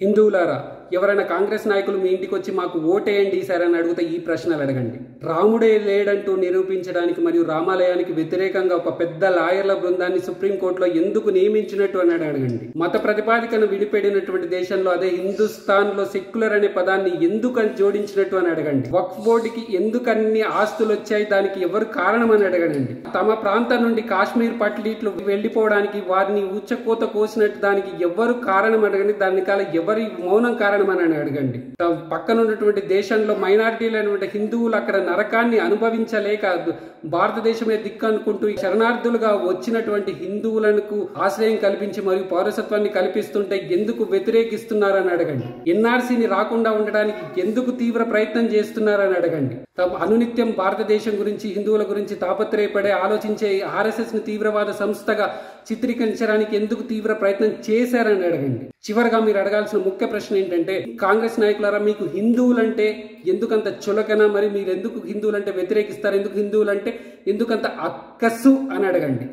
హిందువులారా, ఎవరైనా కాంగ్రెస్ నాయకులు మీ ఇంటికి వచ్చి మాకు ఓటేయండి సార్ అని అడిగితే ఈ ప్రశ్నలు అడగండి. రాముడే లేడంటూ నిరూపించడానికి మరియు రామాలయానికి వ్యతిరేకంగా ఒక పెద్ద లాయర్ల బృందాన్ని సుప్రీంకోర్టులో ఎందుకు నియమించినట్టు అని అడగండి. మత ప్రతిపాదికను విడిపెడినటువంటి దేశంలో, అదే హిందుస్థాన్ లో సెక్యులర్ అనే పదాన్ని ఎందుకు జోడించినట్టు అని అడగండి. వక్ఫ్ బోర్డుకి ఎందుకు అన్ని ఆస్తులు వచ్చాయి, దానికి ఎవరు కారణం అని అడగండి. తమ ప్రాంతం నుండి కాశ్మీర్ పట్లీట్లు వెళ్లిపోవడానికి వారిని ఉచ్చకోత కోసినట్టు దానికి ఎవరు కారణం అడగండి. దాని కాల ఎవరి మౌనం కారణం అని అడగండి. పక్కన ఉన్నటువంటి దేశంలో మైనారిటీలైనటువంటి హిందువులు అక్కడ నరకాన్ని అనుభవించలేక భారతదేశమే దిక్కు అనుకుంటూ శరణార్థులుగా వచ్చినటువంటి హిందువులకు ఆశ్రయం కల్పించి మరియు పౌరసత్వాన్ని కల్పిస్తుంటే ఎందుకు వ్యతిరేకిస్తున్నారని అడగండి. ఎన్ఆర్సీని రాకుండా ఉండడానికి ఎందుకు తీవ్ర ప్రయత్నం చేస్తున్నారని అడగండి. అనునిత్యం భారతదేశం గురించి, హిందువుల గురించి తాపత్రయపడే ఆలోచించే ఆర్ఎస్ఎస్ ను తీవ్రవాద సంస్థగా చిత్రీకరించడానికి ఎందుకు తీవ్ర ప్రయత్నం చేశారని అడగండి. చివరగా మీరు అడగాల్సిన ముఖ్య ప్రశ్న ఏంటంటే, కాంగ్రెస్ నాయకులారా, మీకు హిందువులంటే ఎందుకంత చులకన, మరి మీరు ఎందుకు హిందువులంటే వ్యతిరేకిస్తారు, ఎందుకు హిందువులంటే ఎందుకంత అక్కసు అని అడగండి.